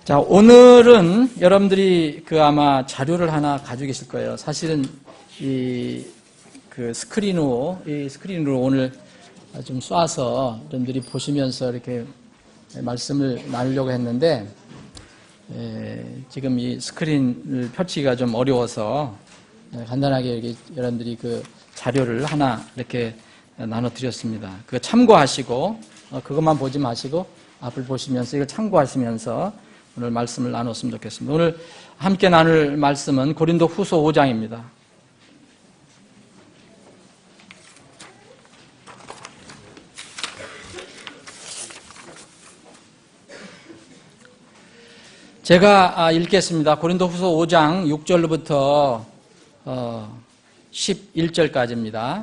자, 오늘은 여러분들이 아마 자료를 하나 가지고 계실 거예요. 사실은 이 스크린으로 오늘 좀 쏴서 여러분들이 보시면서 이렇게 말씀을 나누려고 했는데, 지금 이 스크린을 펼치기가 좀 어려워서 간단하게 여러분들이 자료를 하나 이렇게 나눠드렸습니다. 그거 참고하시고, 그것만 보지 마시고 앞을 보시면서 이걸 참고하시면서 오늘 말씀을 나눴으면 좋겠습니다. 오늘 함께 나눌 말씀은 고린도 후서 5장입니다. 제가 읽겠습니다. 고린도 후서 5장 6절부터 11절까지입니다.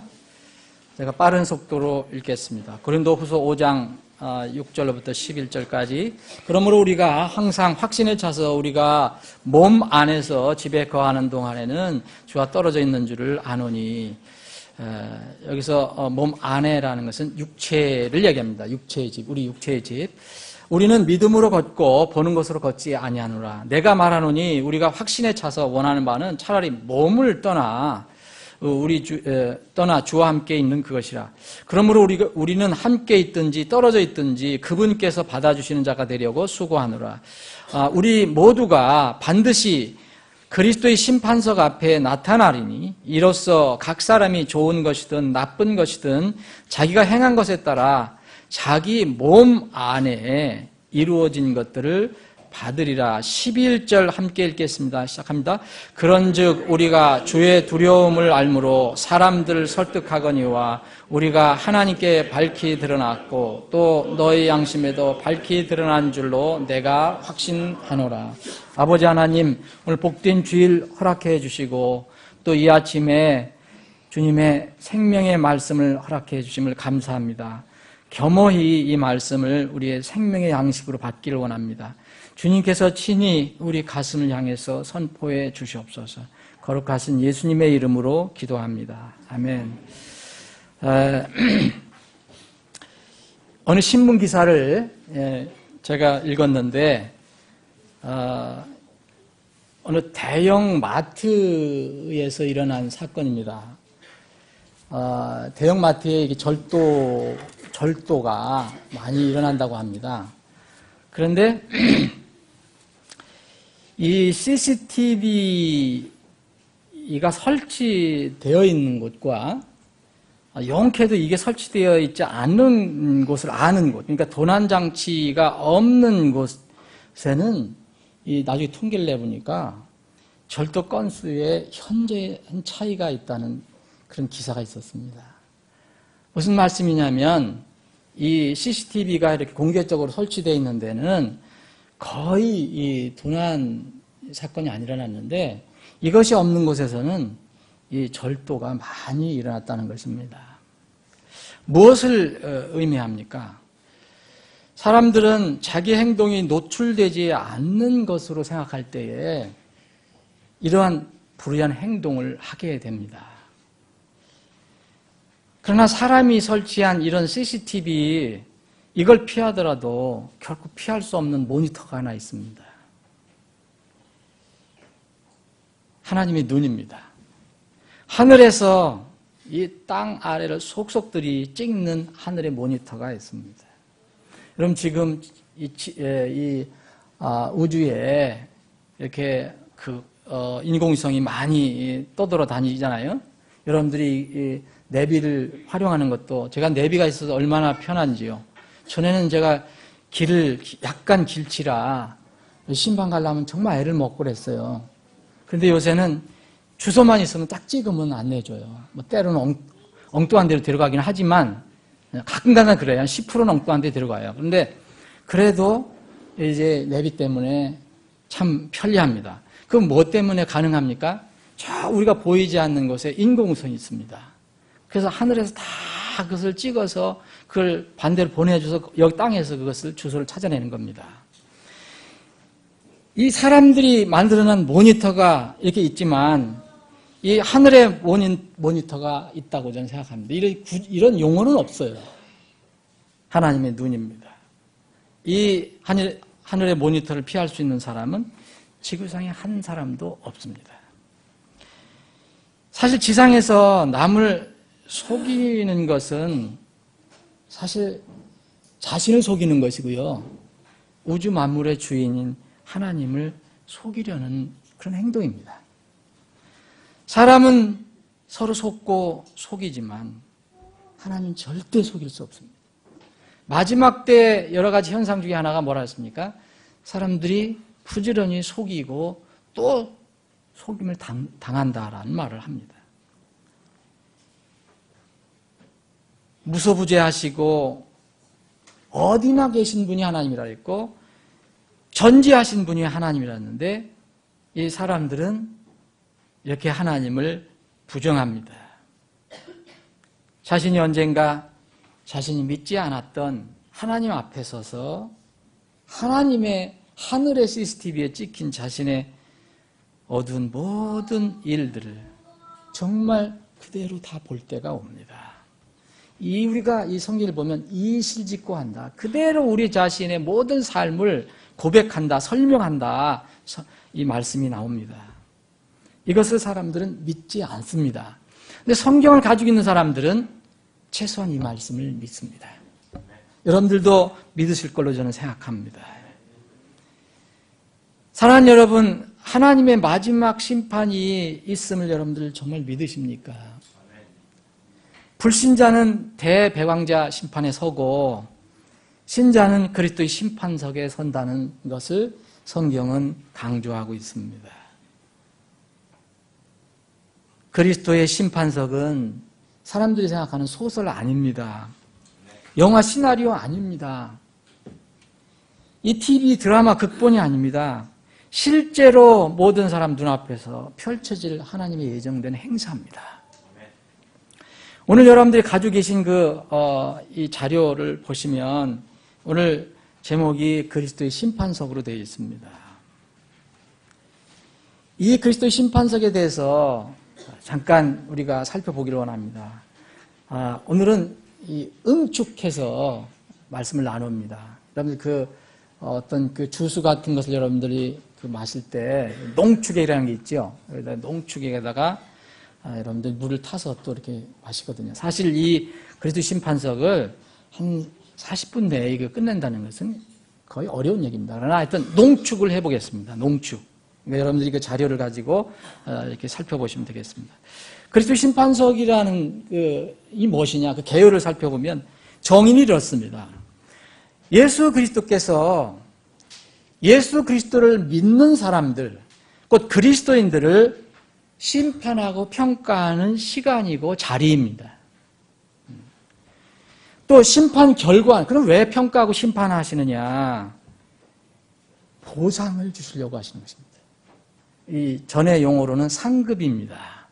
제가 빠른 속도로 읽겠습니다. 고린도 후서 5장 6절부터 11절까지. 그러므로 우리가 항상 확신에 차서 우리가 몸 안에서 집에 거하는 동안에는 주와 떨어져 있는 줄을 아노니, 여기서 몸 안에라는 것은 육체를 얘기합니다. 육체의 집, 우리 육체의 집. 우리는 믿음으로 걷고 보는 것으로 걷지 아니하노라. 내가 말하노니 우리가 확신에 차서 원하는 바는 차라리 몸을 떠나 주와 함께 있는 그것이라. 그러므로 우리는 함께 있든지 떨어져 있든지 그분께서 받아주시는 자가 되려고 수고하노라. 우리 모두가 반드시 그리스도의 심판석 앞에 나타나리니 이로써 각 사람이 좋은 것이든 나쁜 것이든 자기가 행한 것에 따라 자기 몸 안에 이루어진 것들을 받으리라. 11절 함께 읽겠습니다. 시작합니다. 그런즉 우리가 주의 두려움을 알므로 사람들을 설득하거니와 우리가 하나님께 밝히 드러났고 또 너희 양심에도 밝히 드러난 줄로 내가 확신하노라. 아버지 하나님, 오늘 복된 주일 허락해 주시고 또 이 아침에 주님의 생명의 말씀을 허락해 주심을 감사합니다. 겸허히 이 말씀을 우리의 생명의 양식으로 받기를 원합니다. 주님께서 친히 우리 가슴을 향해서 선포해 주시옵소서. 거룩하신 예수님의 이름으로 기도합니다. 아멘. 어느 신문 기사를 제가 읽었는데, 어느 대형 마트에서 일어난 사건입니다. 대형 마트에 절도가 많이 일어난다고 합니다. 그런데 이 CCTV가 설치되어 있는 곳과 영케도 이게 설치되어 있지 않은 곳을 아는 곳, 그러니까 도난장치가 없는 곳에는 나중에 통계를 내보니까 절도 건수에 현저한 차이가 있다는 그런 기사가 있었습니다. 무슨 말씀이냐면 이 CCTV가 이렇게 공개적으로 설치되어 있는 데는 거의 이 도난 사건이 안 일어났는데 이것이 없는 곳에서는 이 절도가 많이 일어났다는 것입니다. 무엇을 의미합니까? 사람들은 자기 행동이 노출되지 않는 것으로 생각할 때에 이러한 불의한 행동을 하게 됩니다. 그러나 사람이 설치한 이런 CCTV, 이걸 피하더라도 결코 피할 수 없는 모니터가 하나 있습니다. 하나님의 눈입니다. 하늘에서 이 땅 아래를 속속들이 찍는 하늘의 모니터가 있습니다. 여러분 지금 우주에 이렇게 인공위성이 많이 떠돌아 다니잖아요. 여러분들이 내비를 활용하는 것도, 제가 내비가 있어서 얼마나 편한지요. 전에는 제가 길을 약간 길치라 신방 가려면 정말 애를 먹고 그랬어요. 그런데 요새는 주소만 있으면 딱 찍으면 안내줘요. 뭐 때로는 엉뚱한 데로 데려가긴 하지만 가끔가다 그래요. 한 10%는 엉뚱한 데 데려가요. 그런데 그래도 이제 내비 때문에 참 편리합니다. 그럼 뭐 때문에 가능합니까? 저 우리가 보이지 않는 곳에 인공위성이 있습니다. 그래서 하늘에서 다 그것을 찍어서 그걸 반대로 보내줘서 여기 땅에서 그것을 주소를 찾아내는 겁니다. 이 사람들이 만들어낸 모니터가 이렇게 있지만 이 하늘에 모니터가 있다고 저는 생각합니다. 이런 용어는 없어요. 하나님의 눈입니다. 이 하늘의 모니터를 피할 수 있는 사람은 지구상에 한 사람도 없습니다. 사실 지상에서 남을 속이는 것은 사실 자신을 속이는 것이고요. 우주 만물의 주인인 하나님을 속이려는 그런 행동입니다. 사람은 서로 속고 속이지만 하나님은 절대 속일 수 없습니다. 마지막 때 여러 가지 현상 중에 하나가 뭐라 했습니까? 사람들이 부지런히 속이고 또 속임을 당한다라는 말을 합니다. 무소부재하시고 어디나 계신 분이 하나님이라 했고 전지하신 분이 하나님이라 했는데 이 사람들은 이렇게 하나님을 부정합니다. 자신이 언젠가 자신이 믿지 않았던 하나님 앞에 서서 하나님의 하늘의 CCTV에 찍힌 자신의 어두운 모든 일들을 정말 그대로 다 볼 때가 옵니다. 우리가 이 성경을 보면 이실직고 한다. 그대로 우리 자신의 모든 삶을 고백한다, 설명한다. 이 말씀이 나옵니다. 이것을 사람들은 믿지 않습니다. 근데 성경을 가지고 있는 사람들은 최소한 이 말씀을 믿습니다. 여러분들도 믿으실 걸로 저는 생각합니다. 사랑하는 여러분, 하나님의 마지막 심판이 있음을 여러분들 정말 믿으십니까? 불신자는 대배왕자 심판에 서고 신자는 그리스도의 심판석에 선다는 것을 성경은 강조하고 있습니다. 그리스도의 심판석은 사람들이 생각하는 소설 아닙니다. 영화 시나리오 아닙니다. 이 TV 드라마 극본이 아닙니다. 실제로 모든 사람 눈앞에서 펼쳐질 하나님의 예정된 행사입니다. 오늘 여러분들이 가지고 계신 이 자료를 보시면 오늘 제목이 그리스도의 심판석으로 되어 있습니다. 이 그리스도의 심판석에 대해서 잠깐 우리가 살펴보기를 원합니다. 오늘은 이 응축해서 말씀을 나눕니다. 여러분들 어떤 주스 같은 것을 여러분들이 마실 때 농축액이라는 게 있죠. 농축액에다가 여러분들 물을 타서 또 이렇게 마시거든요. 사실 이 그리스도 심판석을 한 40분 내에 이거 끝낸다는 것은 거의 어려운 얘기입니다. 그러나 하여튼 농축을 해보겠습니다. 농축. 그러니까 여러분들이 그 자료를 가지고 이렇게 살펴보시면 되겠습니다. 그리스도 심판석이라는 이 무엇이냐? 그 개요를 살펴보면 정의는 이렇습니다. 예수 그리스도께서 예수 그리스도를 믿는 사람들, 곧 그리스도인들을 심판하고 평가하는 시간이고 자리입니다. 또 심판 결과, 그럼 왜 평가하고 심판하시느냐? 보상을 주시려고 하시는 것입니다. 이 전의 용어로는 상급입니다.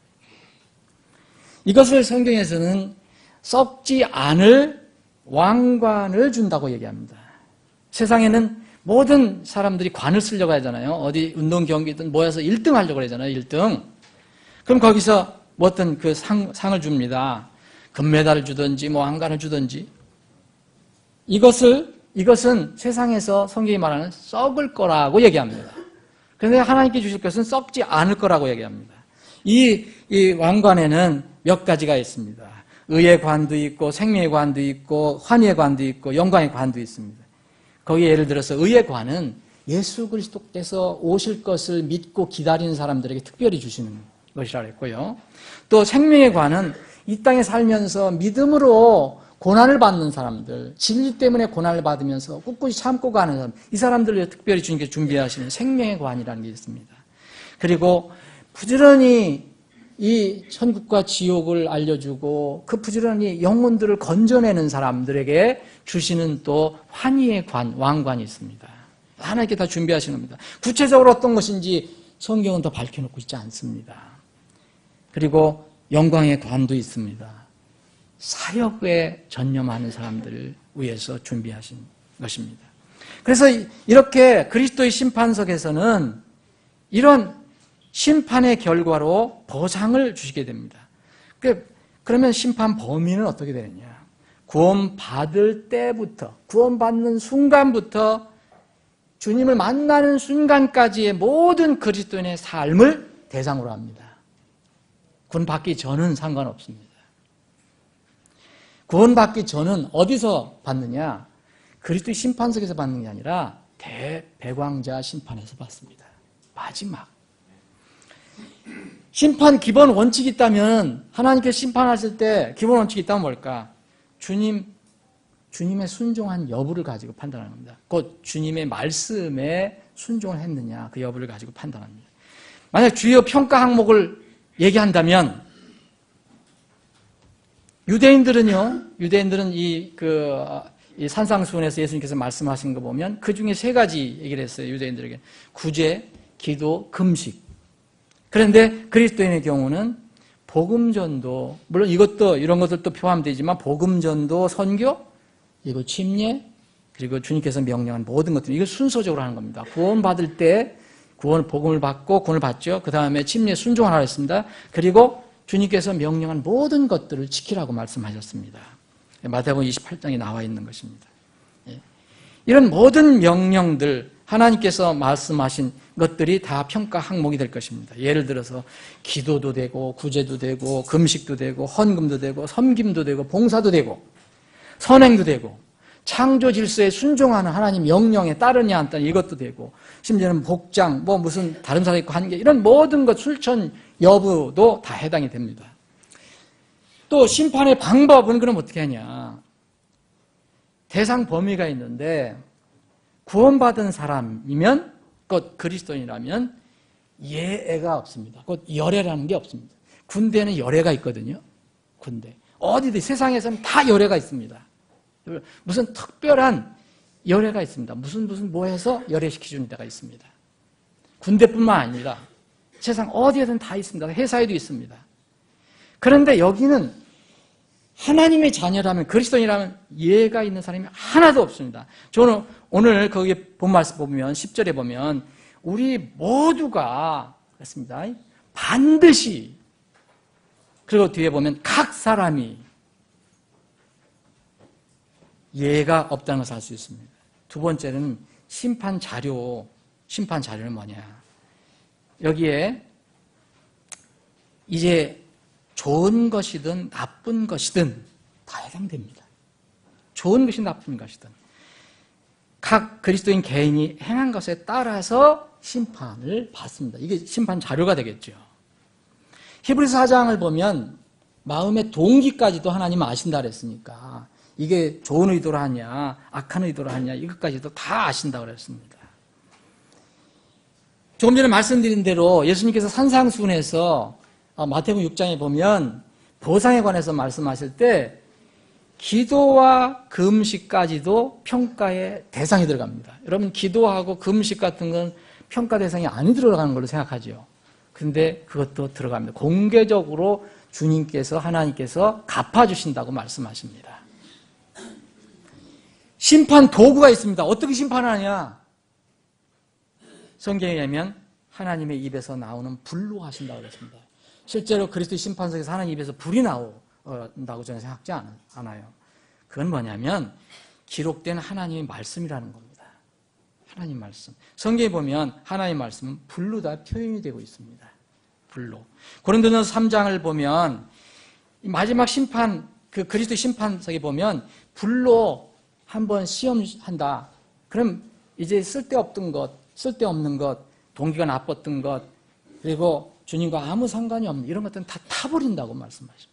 이것을 성경에서는 썩지 않을 왕관을 준다고 얘기합니다. 세상에는 모든 사람들이 관을 쓰려고 하잖아요. 어디 운동 경기든 모여서 1등 하려고 하잖아요. 1등. 그럼 거기서 뭐 어떤 상을 줍니다. 금메달을 주든지 왕관을 주든지. 이것은 세상에서 성경이 말하는 썩을 거라고 얘기합니다. 그런데 하나님께 주실 것은 썩지 않을 거라고 얘기합니다. 이 왕관에는 몇 가지가 있습니다. 의의 관도 있고 생명의 관도 있고 환희의 관도 있고 영광의 관도 있습니다. 거기에 예를 들어서 의의 관은 예수 그리스도께서 오실 것을 믿고 기다리는 사람들에게 특별히 주시는 것이라고 했고요. 또 생명의 관은 이 땅에 살면서 믿음으로 고난을 받는 사람들, 진리 때문에 고난을 받으면서 꿋꿋이 참고 가는 사람, 이 사람들을 특별히 주님께서 준비하시는 생명의 관이라는 게 있습니다. 그리고 부지런히 이 천국과 지옥을 알려주고 그 부지런히 영혼들을 건져내는 사람들에게 주시는 또 환희의 관, 왕관이 있습니다. 하나님께 다 준비하시는 겁니다. 구체적으로 어떤 것인지 성경은 더 밝혀놓고 있지 않습니다. 그리고 영광의 관도 있습니다. 사역에 전념하는 사람들을 위해서 준비하신 것입니다. 그래서 이렇게 그리스도의 심판석에서는 이런 심판의 결과로 보상을 주시게 됩니다. 그러면 심판 범위는 어떻게 되느냐? 구원받을 때부터, 구원받는 순간부터 주님을 만나는 순간까지의 모든 그리스도인의 삶을 대상으로 합니다. 구원받기 전은 상관없습니다. 구원받기 전은 어디서 받느냐? 그리스도의 심판석에서 받는 게 아니라 대배광자 심판에서 받습니다. 마지막. 심판 기본 원칙이 있다면, 하나님께서 심판하실 때 기본 원칙이 있다면 뭘까? 주님의 순종한 여부를 가지고 판단하는 겁니다. 곧 주님의 말씀에 순종을 했느냐, 그 여부를 가지고 판단합니다. 만약 주요 평가 항목을 얘기한다면, 유대인들은 이 산상수훈에서 예수님께서 말씀하신 거 보면 그 중에 세 가지 얘기를 했어요. 유대인들에게. 구제, 기도, 금식. 그런데 그리스도인의 경우는 복음전도, 물론 이런 것들도 포함되지만 복음전도, 선교, 그리고 침례, 그리고 주님께서 명령한 모든 것들, 이걸 순서적으로 하는 겁니다. 구원받을 때 복음을 받고 구원을 받죠. 그 다음에 침례 순종을 하라 했습니다. 그리고 주님께서 명령한 모든 것들을 지키라고 말씀하셨습니다. 마태복음 28장에 나와 있는 것입니다. 이런 모든 명령들, 하나님께서 말씀하신 것들이 다 평가 항목이 될 것입니다. 예를 들어서 기도도 되고 구제도 되고 금식도 되고 헌금도 되고 섬김도 되고 봉사도 되고 선행도 되고 창조 질서에 순종하는 하나님 명령에 따르냐 안 따르냐 이것도 되고 심지어는 복장, 무슨 다른 사람이 있고 한계 이런 모든 것 출천 여부도 다 해당이 됩니다. 또 심판의 방법은 그럼 어떻게 하냐? 대상 범위가 있는데 구원받은 사람이면 곧 그리스도인이라면 예외가 없습니다. 곧 열애라는 게 없습니다. 군대는 열애가 있거든요. 군대. 어디든 세상에서는 다 열애가 있습니다. 무슨 특별한 열애가 있습니다. 무슨 뭐 해서 열애시켜주는 데가 있습니다. 군대뿐만 아니라 세상 어디에든 다 있습니다. 회사에도 있습니다. 그런데 여기는 하나님의 자녀라면 그리스도인이라면 예가 있는 사람이 하나도 없습니다. 저는 오늘 거기 본 말씀 보면 10절에 보면 우리 모두가 그렇습니다. 반드시 그리고 뒤에 보면 각 사람이 예가 없다는 것을 알 수 있습니다. 두 번째는 심판 자료는 뭐냐? 여기에 이제 좋은 것이든 나쁜 것이든 다 해당됩니다. 좋은 것이든 나쁜 것이든 각 그리스도인 개인이 행한 것에 따라서 심판을 받습니다. 이게 심판 자료가 되겠죠. 히브리서 4장을 보면 마음의 동기까지도 하나님 아신다 그랬으니까 이게 좋은 의도로 하냐 악한 의도로 하냐 이것까지도 다 아신다고 그랬습니다. 조금 전에 말씀드린 대로 예수님께서 산상수훈에서 마태복음 6장에 보면 보상에 관해서 말씀하실 때 기도와 금식까지도 평가의 대상이 들어갑니다. 여러분 기도하고 금식 같은 건 평가 대상이 안 들어가는 걸로 생각하죠. 근데 그것도 들어갑니다. 공개적으로 주님께서 하나님께서 갚아주신다고 말씀하십니다. 심판 도구가 있습니다. 어떻게 심판하냐? 성경에 의하면 하나님의 입에서 나오는 불로 하신다고 그랬습니다. 실제로 그리스도의 심판석에서 하나님 입에서 불이 나온다고 저는 생각하지 않아요. 그건 뭐냐면 기록된 하나님의 말씀이라는 겁니다. 하나님 말씀. 성경에 보면 하나님의 말씀은 불로 다 표현이 되고 있습니다. 불로. 고린도전서 3장을 보면 마지막 심판, 그 그리스도의 심판석에 보면 불로 한번 시험한다. 그럼 이제 쓸데없는 것, 동기가 나빴던 것, 그리고 주님과 아무 상관이 없는 이런 것들은 다 타버린다고 말씀하십니다.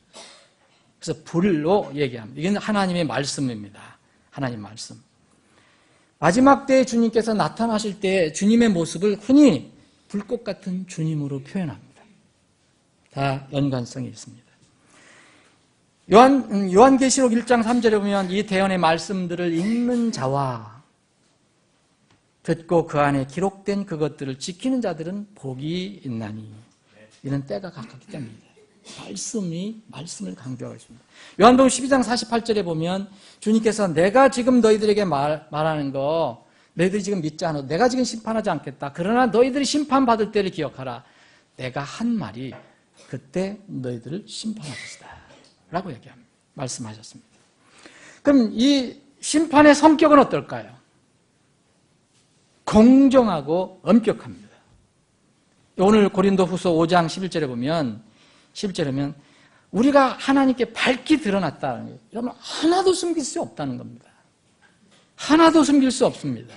그래서 불로 얘기합니다. 이게 하나님의 말씀입니다. 하나님 말씀. 마지막 때에 주님께서 나타나실 때 주님의 모습을 흔히 불꽃 같은 주님으로 표현합니다. 다 연관성이 있습니다. 요한계시록 1장 3절에 보면 이 대언의 말씀들을 읽는 자와 듣고 그 안에 기록된 그것들을 지키는 자들은 복이 있나니 이는 때가 가깝기 때문입니다. 말씀을 강조하고 있습니다. 요한복음 12장 48절에 보면 주님께서 내가 지금 너희들에게 말하는 거 너희들이 지금 믿지 않아도 내가 지금 심판하지 않겠다. 그러나 너희들이 심판받을 때를 기억하라. 내가 한 말이 그때 너희들을 심판할 것이다. 라고 얘기합니다. 말씀하셨습니다. 그럼 이 심판의 성격은 어떨까요? 공정하고 엄격합니다. 오늘 고린도후서 5장 11절에 보면 우리가 하나님께 밝히 드러났다는 거예요. 여러분, 하나도 숨길 수 없다는 겁니다. 하나도 숨길 수 없습니다.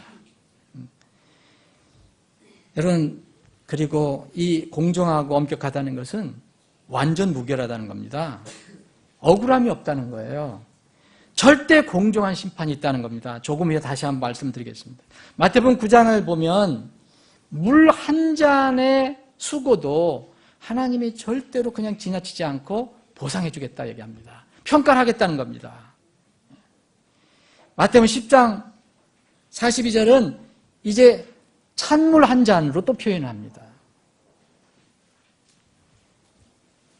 여러분, 그리고 이 공정하고 엄격하다는 것은 완전 무결하다는 겁니다. 억울함이 없다는 거예요. 절대 공정한 심판이 있다는 겁니다. 조금 후에 다시 한번 말씀드리겠습니다. 마태복음 9장을 보면 물 한 잔의 수고도 하나님이 절대로 그냥 지나치지 않고 보상해 주겠다 얘기합니다. 평가를 하겠다는 겁니다. 마태복음 10장 42절은 이제 찬물 한 잔으로 또 표현합니다.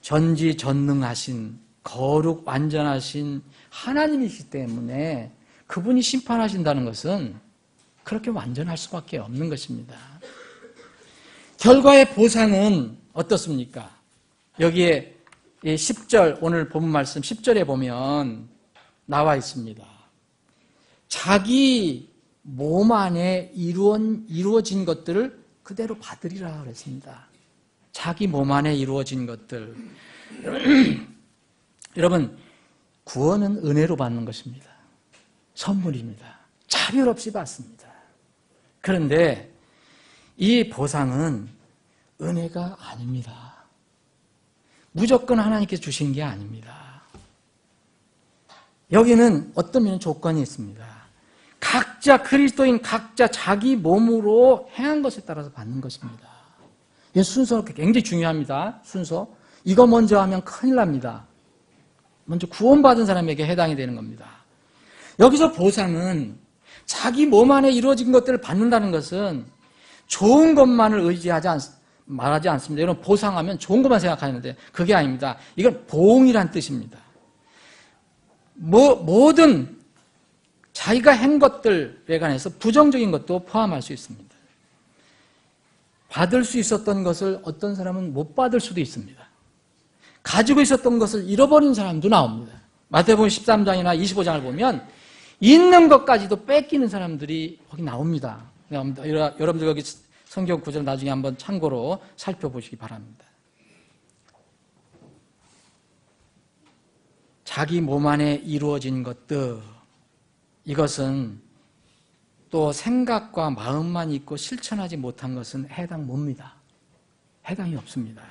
전지전능하신 거룩 완전하신 하나님이시기 때문에 그분이 심판하신다는 것은 그렇게 완전할 수밖에 없는 것입니다. 결과의 보상은 어떻습니까? 여기에 10절, 오늘 본문 말씀 10절에 보면 나와 있습니다. 자기 몸 안에 이루어진 것들을 그대로 받으리라 그랬습니다. 자기 몸 안에 이루어진 것들. 여러분, 구원은 은혜로 받는 것입니다. 선물입니다. 차별 없이 받습니다. 그런데 이 보상은 은혜가 아닙니다. 무조건 하나님께서 주신 게 아닙니다. 여기는 어떤 면에 조건이 있습니다. 각자 그리스도인 각자 자기 몸으로 행한 것에 따라서 받는 것입니다. 이 순서가 굉장히 중요합니다. 순서. 이거 먼저 하면 큰일 납니다. 먼저 구원받은 사람에게 해당이 되는 겁니다. 여기서 보상은 자기 몸 안에 이루어진 것들을 받는다는 것은 좋은 것만을 말하지 않습니다. 여러분, 보상하면 좋은 것만 생각하는데 그게 아닙니다. 이건 보응이란 뜻입니다. 모든 자기가 한 것들에 관해서 부정적인 것도 포함할 수 있습니다. 받을 수 있었던 것을 어떤 사람은 못 받을 수도 있습니다. 가지고 있었던 것을 잃어버린 사람도 나옵니다. 마태복음 13장이나 25장을 보면 있는 것까지도 뺏기는 사람들이 거기 나옵니다. 여러분들 여기 성경 구절 나중에 한번 참고로 살펴보시기 바랍니다. 자기 몸 안에 이루어진 것들, 이것은 또 생각과 마음만 있고 실천하지 못한 것은 해당 뭡니다. 해당이 없습니다.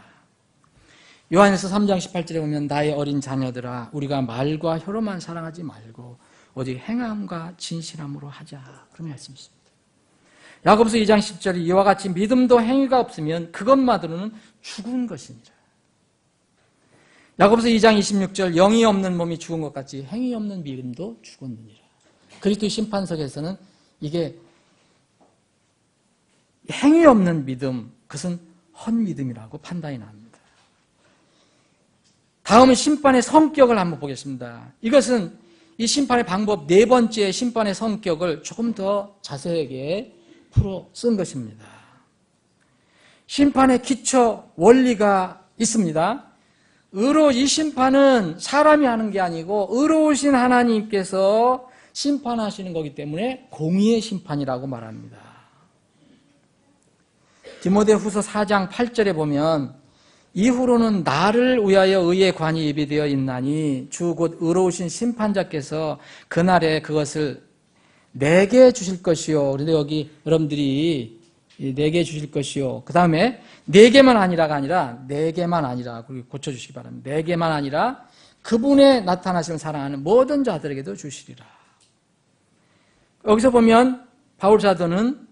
요한에서 3장 18절에 보면 나의 어린 자녀들아 우리가 말과 혀로만 사랑하지 말고 오직 행함과 진실함으로 하자. 그런 말씀이 있습니다. 야고보서 2장 10절에 이와 같이 믿음도 행위가 없으면 그것만으로는 죽은 것이니라. 야고보서 2장 26절 영이 없는 몸이 죽은 것 같이 행위 없는 믿음도 죽었느니라. 그리스도의 심판석에서는 이게 행위 없는 믿음, 그것은 헛믿음이라고 판단이 납니다. 다음은 심판의 성격을 한번 보겠습니다. 이것은 이 심판의 방법, 네 번째 심판의 성격을 조금 더 자세하게 풀어 쓴 것입니다. 심판의 기초 원리가 있습니다. 이 심판은 사람이 하는 게 아니고 의로우신 하나님께서 심판하시는 거기 때문에 공의의 심판이라고 말합니다. 디모데후서 4장 8절에 보면 이후로는 나를 위하여 의의 관이 예비되어 있나니 주 곧 의로우신 심판자께서 그날에 그것을 내게 주실 것이요. 그런데 여기 여러분들이 내게 주실 것이요. 그 다음에 내게만 아니라가 아니라 내게만 아니라 고쳐주시기 바랍니다. 내게만 아니라 그분의 나타나심을 사랑하는 모든 자들에게도 주시리라. 여기서 보면 바울 사도는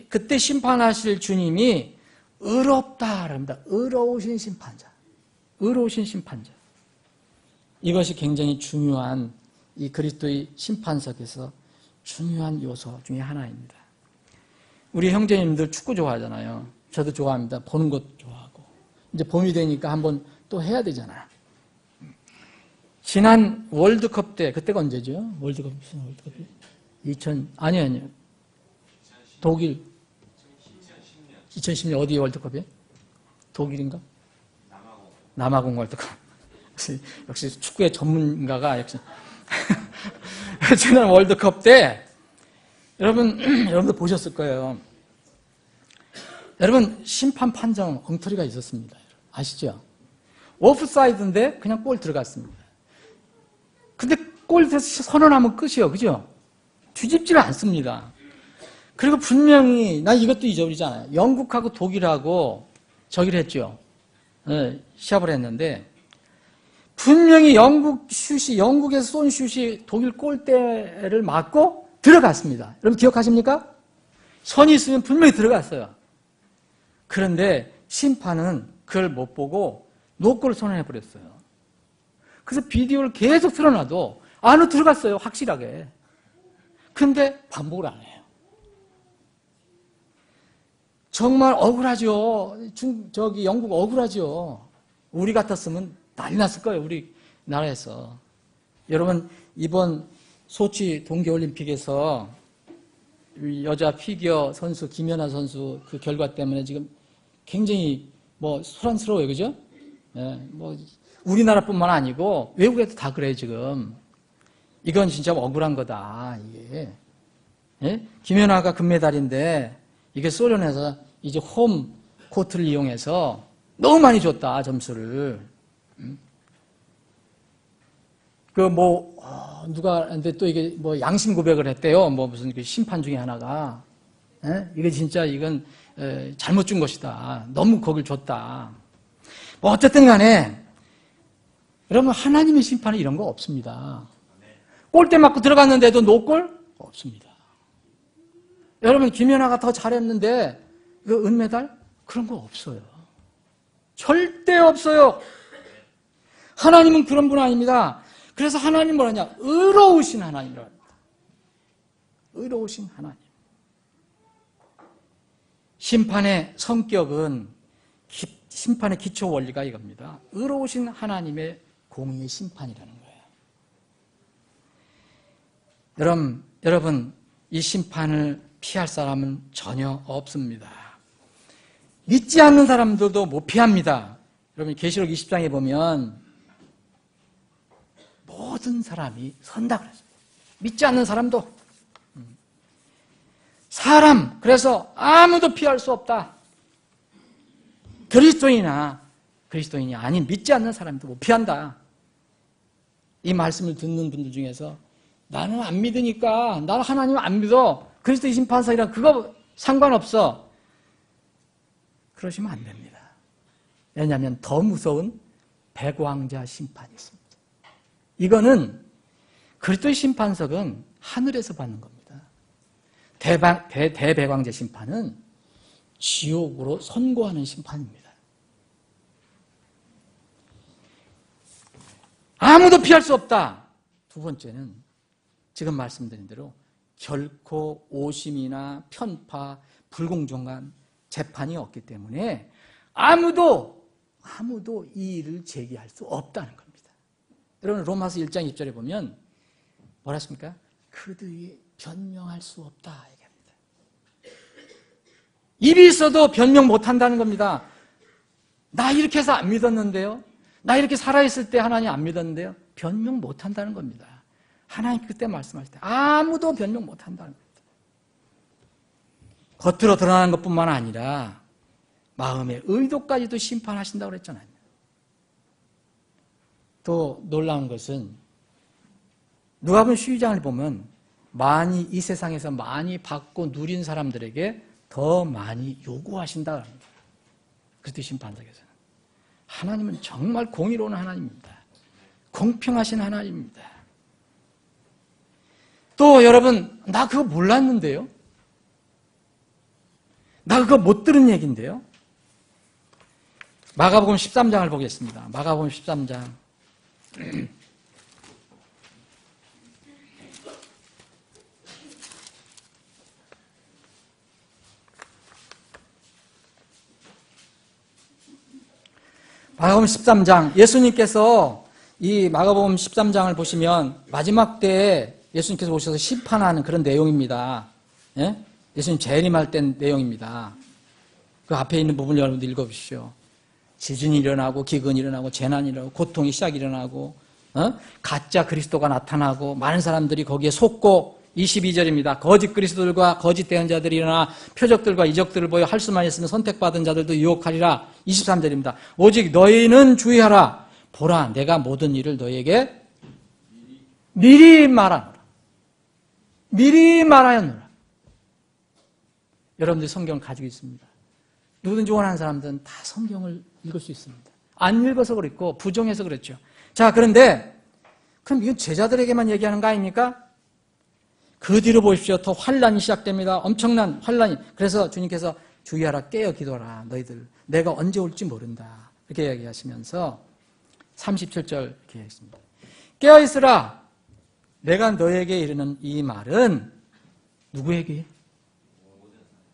그때 심판하실 주님이 의롭다 그럽니다. 의로우신 심판자. 의로우신 심판자. 이것이 굉장히 중요한 이 그리스도의 심판석에서 중요한 요소 중에 하나입니다. 우리 형제님들 축구 좋아하잖아요. 저도 좋아합니다. 보는 것도 좋아하고. 이제 봄이 되니까 한번 또 해야 되잖아요. 지난 월드컵 때, 그때가 언제죠? 월드컵, 무슨 월드컵이? 아니요. 독일. 2010년 어디 월드컵이에요? 독일인가? 남아공 월드컵. 역시 축구의 전문가가 역시. 지난 월드컵 때 여러분도 보셨을 거예요. 여러분, 심판 판정 엉터리가 있었습니다. 아시죠? 오프사이드인데 그냥 골 들어갔습니다. 근데 골에서 선언하면 끝이에요. 그죠? 뒤집지를 않습니다. 그리고 분명히, 나 이것도 잊어버리잖아요. 영국하고 독일하고 저기를 했죠. 네, 시합을 했는데, 분명히 영국에서 쏜 슛이 독일 골대를 맞고 들어갔습니다. 여러분 기억하십니까? 선이 있으면 분명히 들어갔어요. 그런데 심판은 그걸 못 보고 노골을 선언해버렸어요. 그래서 비디오를 계속 틀어놔도 안으로 들어갔어요. 확실하게. 근데 반복을 안 해요. 정말 억울하죠. 영국 억울하죠. 우리 같았으면 난리 났을 거예요. 우리나라에서. 여러분, 이번 소치 동계올림픽에서 여자 피겨 선수 김연아 선수 그 결과 때문에 지금 굉장히 소란스러워요. 그죠? 예, 우리나라뿐만 아니고 외국에도 다 그래요, 지금. 이건 진짜 억울한 거다, 이게. 예? 김연아가 금메달인데 이게 소련에서 이제 홈 코트를 이용해서 너무 많이 줬다, 점수를. 근데 또 이게 양심 고백을 했대요. 무슨 그 심판 중에 하나가. 예? 이게 진짜 이건 잘못 준 것이다. 너무 거길 줬다. 어쨌든 간에, 여러분, 하나님의 심판은 이런 거 없습니다. 골대 맞고 들어갔는데도 노골? 없습니다. 여러분, 김연아가 더 잘했는데, 그 은메달? 그런 거 없어요. 절대 없어요. 하나님은 그런 분 아닙니다. 그래서 하나님 뭐라냐? 의로우신 하나님이라고 합니다. 의로우신 하나님. 심판의 성격은, 심판의 기초 원리가 이겁니다. 의로우신 하나님의 공의의 심판이라는 거예요. 여러분, 이 심판을 피할 사람은 전혀 없습니다. 믿지 않는 사람들도 못 피합니다. 여러분, 계시록 20장에 보면 모든 사람이 선다 그랬습니다. 믿지 않는 사람도. 사람, 그래서 아무도 피할 수 없다. 그리스도인이 아닌 믿지 않는 사람도 못 피한다. 이 말씀을 듣는 분들 중에서 나는 안 믿으니까, 나는 하나님 안 믿어. 그리스도의 심판석이라 그거 상관없어. 그러시면 안 됩니다. 왜냐하면 더 무서운 백왕자 심판이 있습니다. 이거는 그리스도의 심판석은 하늘에서 받는 겁니다. 대백왕제 심판은 지옥으로 선고하는 심판입니다. 아무도 피할 수 없다. 두 번째는 지금 말씀드린 대로 결코 오심이나 편파, 불공정한 재판이 없기 때문에 아무도 이 일을 제기할 수 없다는 겁니다. 여러분, 로마서 1장 2절에 보면 뭐라 했습니까? 그들이 변명할 수 없다 얘기합니다. 입이 있어도 변명 못한다는 겁니다. 나 이렇게 해서 안 믿었는데요. 나 이렇게 살아있을 때 하나님 안 믿었는데요. 변명 못한다는 겁니다. 하나님 그때 말씀하실 때 아무도 변명 못한다는 겁니다. 겉으로 드러나는 것뿐만 아니라 마음의 의도까지도 심판하신다고 그랬잖아요. 또 놀라운 것은 누가복음 12장을 보면 이 세상에서 많이 받고 누린 사람들에게 더 많이 요구하신다 합니다. 그리스도의 심판석에서는. 하나님은 정말 공의로운 하나님입니다. 공평하신 하나님입니다. 또 여러분, 나 그거 몰랐는데요? 나 그거 못 들은 얘기인데요? 마가복음 13장을 보겠습니다. 마가복음 13장. 마가복음 13장, 예수님께서 이 마가복음 13장을 보시면 마지막 때에 예수님께서 오셔서 심판하는 그런 내용입니다. 예? 예수님 재림할 때 내용입니다. 그 앞에 있는 부분을 여러분들 읽어보십시오. 지진이 일어나고 기근이 일어나고 재난이 일어나고 고통이 시작이 일어나고 가짜 그리스도가 나타나고 많은 사람들이 거기에 속고 22절입니다. 거짓 그리스도들과 거짓 대언자들이 일어나 표적들과 이적들을 보여 할 수만 있으면 선택받은 자들도 유혹하리라. 23절입니다. 오직 너희는 주의하라. 보라, 내가 모든 일을 너희에게 미리 말하노라. 미리 말하였노라. 여러분들이 성경을 가지고 있습니다. 누구든지 원하는 사람들은 다 성경을 읽을 수 있습니다. 안 읽어서 그랬고 부정해서 그랬죠. 자, 그런데 그럼 이건 제자들에게만 얘기하는 거 아닙니까? 그 뒤로 보십시오. 더 환란이 시작됩니다. 엄청난 환란이. 그래서 주님께서 주의하라, 깨어 기도하라. 너희들 내가 언제 올지 모른다. 이렇게 이야기하시면서 37절 이렇게 했습니다. 깨어 있으라. 내가 너에게 이르는 이 말은 누구에게?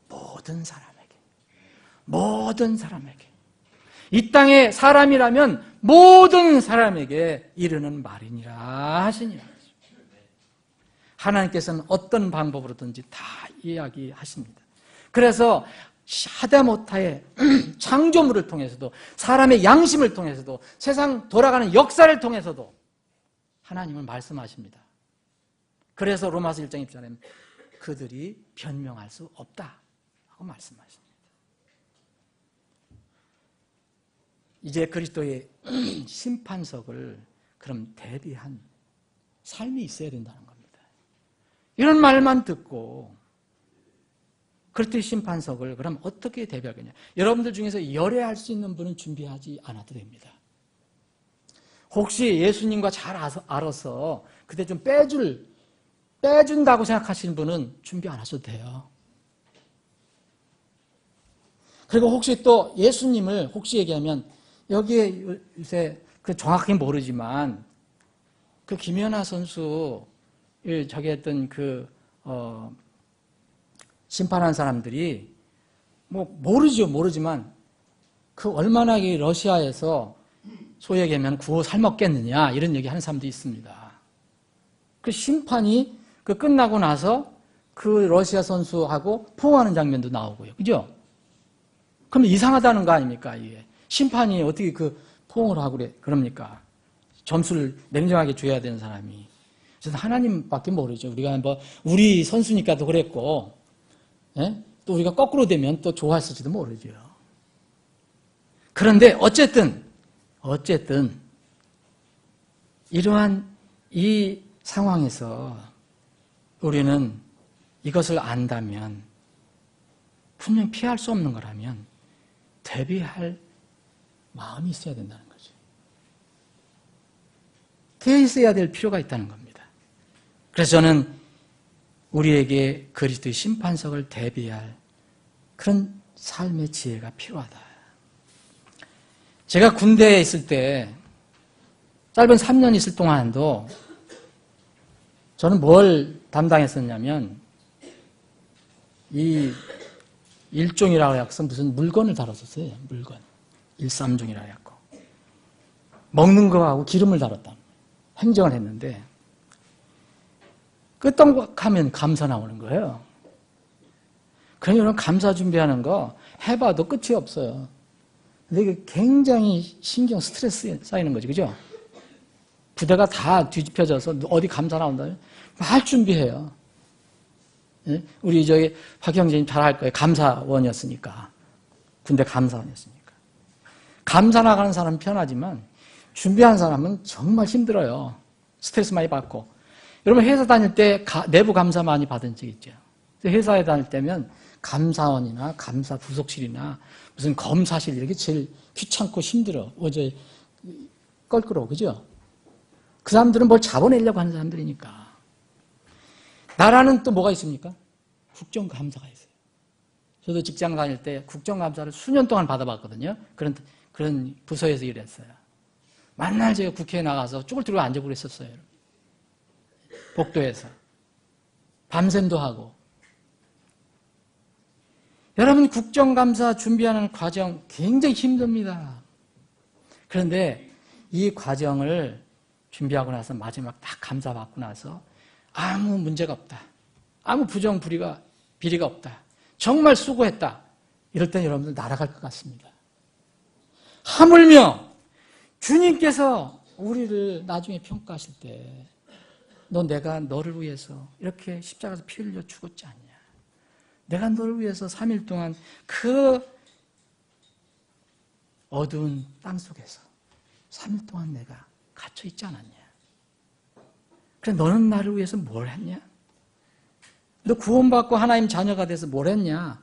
모든 사람에게. 모든 사람에게. 이 땅의 사람이라면 모든 사람에게 이르는 말이니라 하시니라. 하나님께서는 어떤 방법으로든지 다 이야기하십니다. 그래서 하다못하의 창조물을 통해서도 사람의 양심을 통해서도 세상 돌아가는 역사를 통해서도 하나님은 말씀하십니다. 그래서 로마서 1장 1절에 그들이 변명할 수 없다 하고 말씀하십니다. 이제 그리스도의 심판석을 그럼 대비한 삶이 있어야 된다는 겁니다. 이런 말만 듣고 그리스도의 심판석을 그럼 어떻게 대비하겠냐? 여러분들 중에서 열애할 수 있는 분은 준비하지 않아도 됩니다. 혹시 예수님과 잘 알아서 그때 좀 빼준다고 생각하시는 분은 준비 안 하셔도 돼요. 그리고 혹시 또 예수님을 혹시 얘기하면 여기에 요새 그 정확히 모르지만 그 김연아 선수 저기 했던 심판한 사람들이 뭐 모르지만 그 얼마나 러시아에서 소위 얘기하면 구워 삶았겠느냐 이런 얘기 하는 사람도 있습니다. 그 심판이 끝나고 나서 그 러시아 선수하고 포옹하는 장면도 나오고요. 그죠? 그럼 이상하다는 거 아닙니까? 이게 심판이 어떻게 포옹을 하고 그럽니까? 점수를 냉정하게 줘야 되는 사람이. 그래서 하나님밖에 모르죠. 우리가 우리 선수니까도 그랬고, 예? 또 우리가 거꾸로 되면 또 좋아했을지도 모르죠. 그런데 어쨌든 이러한 이 상황에서 우리는 이것을 안다면 분명 피할 수 없는 거라면 대비할 마음이 있어야 된다는 거죠. 깨어 있어야 될 필요가 있다는 겁니다. 그래서 저는 우리에게 그리스도의 심판석을 대비할 그런 삶의 지혜가 필요하다. 제가 군대에 있을 때 짧은 3년 있을 동안도 저는 뭘 담당했었냐면 이 일종이라고 해서 무슨 물건을 다뤘었어요. 물건. 일삼종이라고 해서. 먹는 거하고 기름을 다뤘다. 행정을 했는데 끄떡하면 감사 나오는 거예요. 그러면 감사 준비하는 거 해봐도 끝이 없어요. 근데 이게 굉장히 스트레스 쌓이는 거지, 그죠? 부대가 다 뒤집혀져서 어디 감사 나온다면 말 준비해요. 예? 우리 박 형제님 잘 알 거예요. 감사원이었으니까. 군대 감사원이었으니까. 감사 나가는 사람은 편하지만 준비한 사람은 정말 힘들어요. 스트레스 많이 받고. 여러분 회사 다닐 때 내부 감사 많이 받은 적 있죠. 회사에 다닐 때면 감사원이나 감사 부속실이나 무슨 검사실 이렇게 제일 귀찮고 힘들어. 어제 껄끄러워. 그죠? 그 사람들은 뭘 잡아내려고 하는 사람들이니까. 나라는 또 뭐가 있습니까? 국정감사가 있어요. 저도 직장 다닐 때 국정감사를 수년 동안 받아봤거든요. 그런 부서에서 일했어요. 만날 제가 국회에 나가서 쭈글쭈글 앉아보고 그랬었어요. 복도에서. 밤샘도 하고. 여러분 국정감사 준비하는 과정 굉장히 힘듭니다. 그런데 이 과정을 준비하고 나서 마지막 딱 감사받고 나서 아무 문제가 없다. 아무 비리가 없다. 정말 수고했다. 이럴 때 여러분들 날아갈 것 같습니다. 하물며 주님께서 우리를 나중에 평가하실 때 내가 너를 위해서 이렇게 십자가에서 피 흘려 죽었지 않냐? 내가 너를 위해서 3일 동안 그 어두운 땅 속에서 3일 동안 내가 갇혀 있지 않았냐? 그래, 너는 나를 위해서 뭘 했냐? 너 구원받고 하나님 자녀가 돼서 뭘 했냐?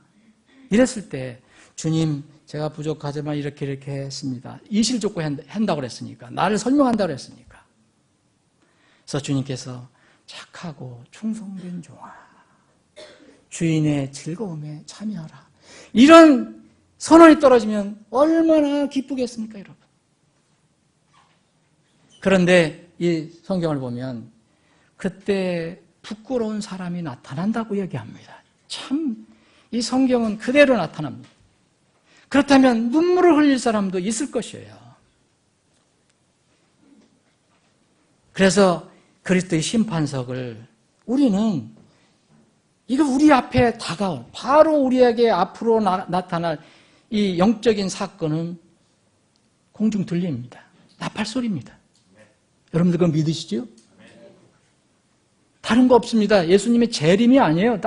이랬을 때 주님, 제가 부족하지만 이렇게 했습니다. 이실족고 한다고 그랬으니까. 나를 설명한다고 그랬으니까. 그래서 주님께서 착하고 충성된 종아, 주인의 즐거움에 참여하라. 이런 선언이 떨어지면 얼마나 기쁘겠습니까, 여러분? 그런데 이 성경을 보면 그때 부끄러운 사람이 나타난다고 얘기합니다. 참, 이 성경은 그대로 나타납니다. 그렇다면 눈물을 흘릴 사람도 있을 것이에요. 그래서 그리스도의 심판석을 우리는 이거 우리 앞에 다가올, 바로 우리에게 앞으로 나타날 이 영적인 사건은 공중 들립니다. 나팔 소리입니다. 여러분들 그거 믿으시죠? 다른 거 없습니다. 예수님의 재림이 아니에요.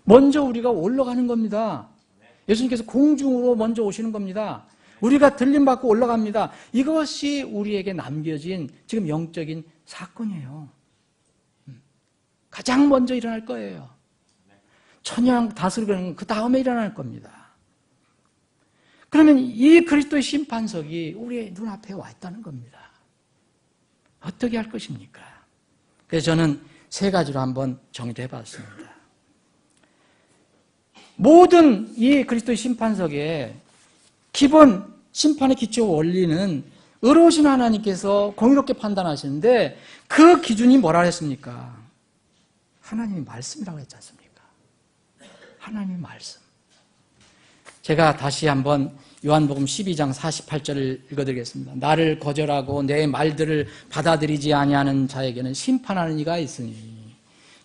먼저 우리가 올라가는 겁니다. 예수님께서 공중으로 먼저 오시는 겁니다. 우리가 들림받고 올라갑니다. 이것이 우리에게 남겨진 지금 영적인 사건이에요. 가장 먼저 일어날 거예요. 천양 다스리는 그 다음에 일어날 겁니다. 그러면 이 그리스도의 심판석이 우리의 눈앞에 와 있다는 겁니다. 어떻게 할 것입니까? 그래서 저는 세 가지로 한번 정의를 해봤습니다. 모든 이 그리스도의 심판석의 기본 심판의 기초 원리는 의로우신 하나님께서 공의롭게 판단하시는데 그 기준이 뭐라 했습니까? 하나님의 말씀이라고 했지 않습니까? 하나님의 말씀. 제가 다시 한번 요한복음 12장 48절을 읽어드리겠습니다. 나를 거절하고 내 말들을 받아들이지 아니하는 자에게는 심판하는 이가 있으니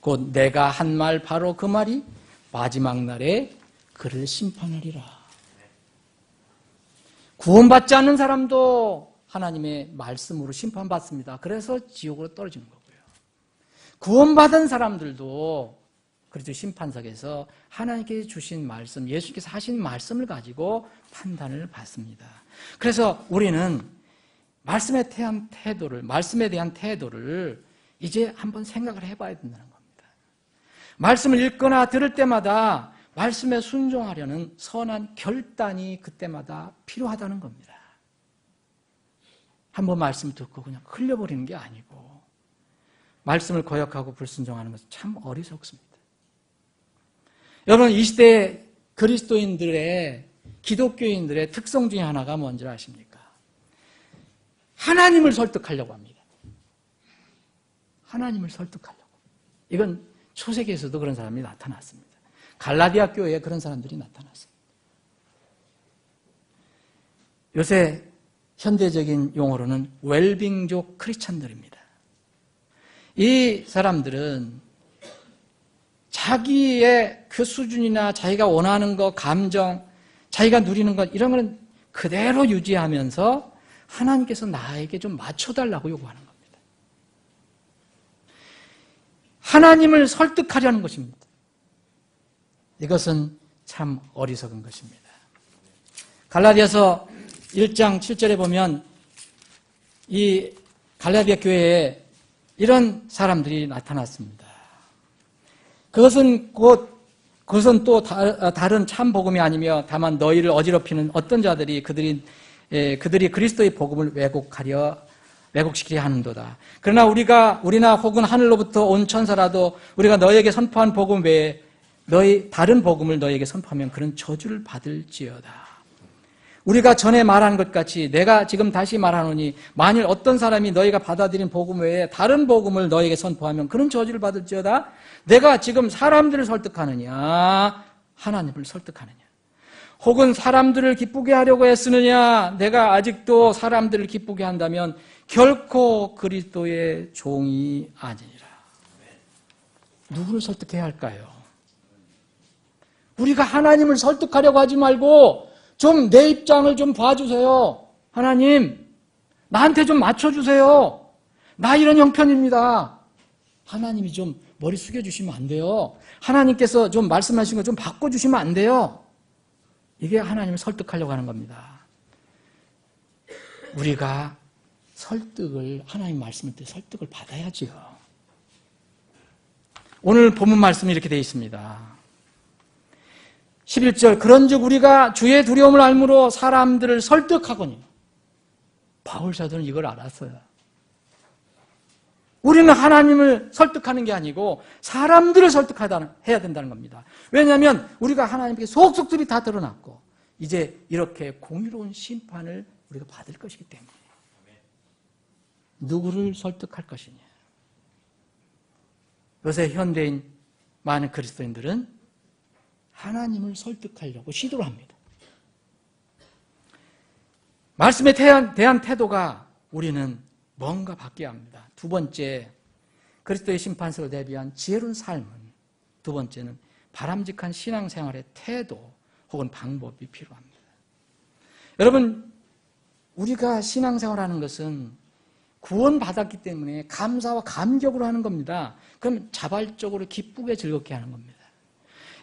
곧 내가 한 말 바로 그 말이 마지막 날에 그를 심판하리라. 구원받지 않는 사람도 하나님의 말씀으로 심판받습니다. 그래서 지옥으로 떨어지는 거고요. 구원받은 사람들도 그리스도 심판석에서 하나님께 주신 말씀, 예수께서 하신 말씀을 가지고 판단을 받습니다. 그래서 우리는 말씀에 대한 태도를 이제 한번 생각을 해봐야 된다는 겁니다. 말씀을 읽거나 들을 때마다 말씀에 순종하려는 선한 결단이 그때마다 필요하다는 겁니다. 한번 말씀 듣고 그냥 흘려버리는 게 아니고 말씀을 거역하고 불순종하는 것은 참 어리석습니다. 여러분, 이 시대의 그리스도인들의, 기독교인들의 특성 중에 하나가 뭔지 아십니까? 하나님을 설득하려고 합니다. 하나님을 설득하려고. 이건 초세기에서도 그런 사람이 나타났습니다. 갈라디아 교회에 그런 사람들이 나타났습니다. 요새 현대적인 용어로는 웰빙족 크리스찬들입니다. 이 사람들은 자기의 그 수준이나 자기가 원하는 것, 감정, 자기가 누리는 것, 이런 건 그대로 유지하면서 하나님께서 나에게 좀 맞춰달라고 요구하는 겁니다. 하나님을 설득하려는 것입니다. 이것은 참 어리석은 것입니다. 갈라디아서 1장 7절에 보면 이 갈라디아 교회에 이런 사람들이 나타났습니다. 그것은 또 다른 참 복음이 아니며 다만 너희를 어지럽히는 어떤 자들이 그들이 그리스도의 복음을 왜곡시키려 하는도다. 그러나 우리나 혹은 하늘로부터 온 천사라도 우리가 너희에게 선포한 복음 외에 다른 복음을 너희에게 선포하면 그런 저주를 받을지어다. 우리가 전에 말한 것 같이 내가 지금 다시 말하노니 만일 어떤 사람이 너희가 받아들인 복음 외에 다른 복음을 너희에게 선포하면 그런 저주를 받을지어다. 내가 지금 사람들을 설득하느냐 하나님을 설득하느냐, 혹은 사람들을 기쁘게 하려고 애쓰느냐. 내가 아직도 사람들을 기쁘게 한다면 결코 그리스도의 종이 아니니라. 누구를 설득해야 할까요? 우리가 하나님을 설득하려고 하지 말고 좀 내 입장을 좀 봐주세요. 하나님, 나한테 좀 맞춰주세요. 나 이런 형편입니다. 하나님이 좀 머리 숙여주시면 안 돼요. 하나님께서 좀 말씀하신 거 좀 바꿔주시면 안 돼요. 이게 하나님을 설득하려고 하는 겁니다. 우리가 하나님 말씀을 때 설득을 받아야지요. 오늘 본문 말씀이 이렇게 되어 있습니다. 11절, 그런즉 우리가 주의 두려움을 알므로 사람들을 설득하거니. 바울 사도는 이걸 알았어요. 우리는 하나님을 설득하는 게 아니고 사람들을 설득해야 된다는 겁니다. 왜냐하면 우리가 하나님께 속속들이 다 드러났고 이제 이렇게 공의로운 심판을 우리가 받을 것이기 때문에 누구를 설득할 것이냐. 요새 현대인 많은 그리스도인들은 하나님을 설득하려고 시도를 합니다. 말씀에 대한 태도가 우리는 뭔가 바뀌어야 합니다. 두 번째, 그리스도의 심판석을 대비한 지혜로운 삶은, 두 번째는 바람직한 신앙생활의 태도 혹은 방법이 필요합니다. 여러분, 우리가 신앙생활하는 것은 구원받았기 때문에 감사와 감격으로 하는 겁니다. 그럼 자발적으로 기쁘게 즐겁게 하는 겁니다.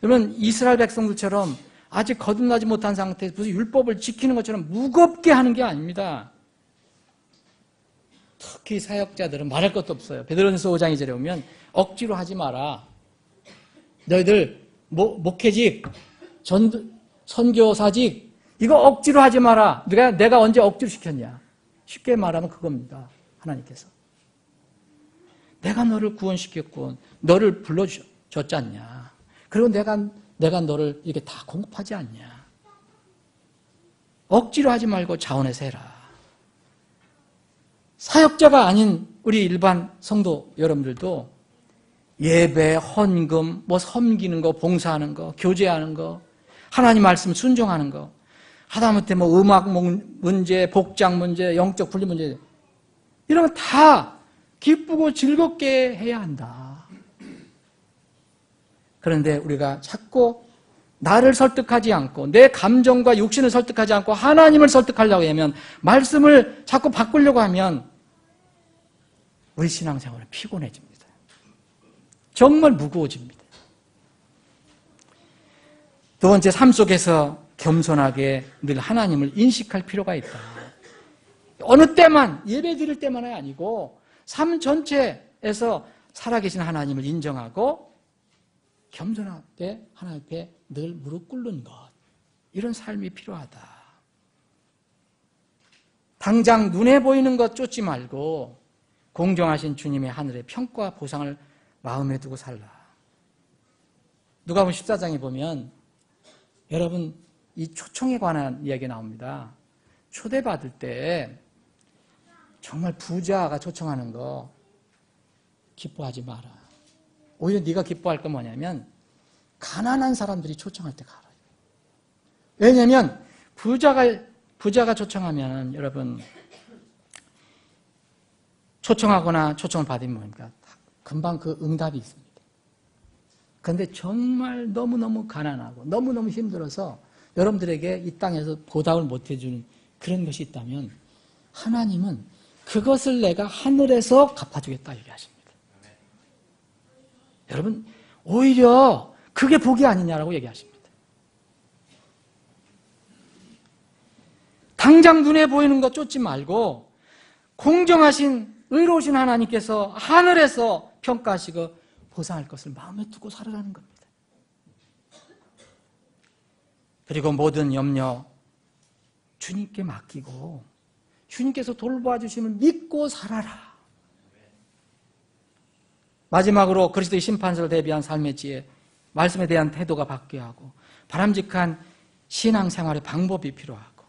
여러분, 이스라엘 백성들처럼 아직 거듭나지 못한 상태에서 무슨 율법을 지키는 것처럼 무겁게 하는 게 아닙니다. 특히 사역자들은 말할 것도 없어요. 베드로전서 5장 2절에 보면 억지로 하지 마라. 너희들 목회직, 선교사직 이거 억지로 하지 마라. 내가 언제 억지로 시켰냐. 쉽게 말하면 그겁니다. 하나님께서. 내가 너를 구원시켰고 너를 불러줬지 않냐. 그리고 내가 너를 이렇게 다 공급하지 않냐. 억지로 하지 말고 자원해서 해라. 사역자가 아닌 우리 일반 성도 여러분들도 예배, 헌금, 섬기는 거, 봉사하는 거, 교제하는 거, 하나님 말씀 순종하는 거, 하다못해 음악 문제, 복장 문제, 영적 분리 문제, 이런 거 다 기쁘고 즐겁게 해야 한다. 그런데 우리가 자꾸 나를 설득하지 않고 내 감정과 육신을 설득하지 않고 하나님을 설득하려고 하면, 말씀을 자꾸 바꾸려고 하면 우리 신앙생활은 피곤해집니다. 정말 무거워집니다. 두 번째, 삶 속에서 겸손하게 늘 하나님을 인식할 필요가 있다. 어느 때만, 예배 드릴 때만이 아니고 삶 전체에서 살아계신 하나님을 인정하고 겸손하게 하나님 앞에 늘 무릎 꿇는 것, 이런 삶이 필요하다. 당장 눈에 보이는 것 쫓지 말고 공정하신 주님의 하늘의 평가와 보상을 마음에 두고 살라. 누가복음 14장에 보면 여러분 이 초청에 관한 이야기가 나옵니다. 초대받을 때 정말 부자가 초청하는 거 기뻐하지 마라. 오히려 네가 기뻐할 건 뭐냐면 가난한 사람들이 초청할 때 가라. 왜냐하면 부자가 초청하면 여러분 초청하거나 초청을 받으면 뭡니까? 금방 그 응답이 있습니다. 그런데 정말 너무너무 가난하고 너무너무 힘들어서 여러분들에게 이 땅에서 보답을 못 해주는 그런 것이 있다면 하나님은 그것을 내가 하늘에서 갚아주겠다 얘기하십니다. 여러분, 오히려 그게 복이 아니냐라고 얘기하십니다. 당장 눈에 보이는 것 쫓지 말고 공정하신 의로우신 하나님께서 하늘에서 평가하시고 보상할 것을 마음에 두고 살아가는 겁니다. 그리고 모든 염려 주님께 맡기고 주님께서 돌봐주심을 믿고 살아라. 마지막으로 그리스도의 심판서를 대비한 삶의 지혜, 말씀에 대한 태도가 바뀌어야 하고 바람직한 신앙생활의 방법이 필요하고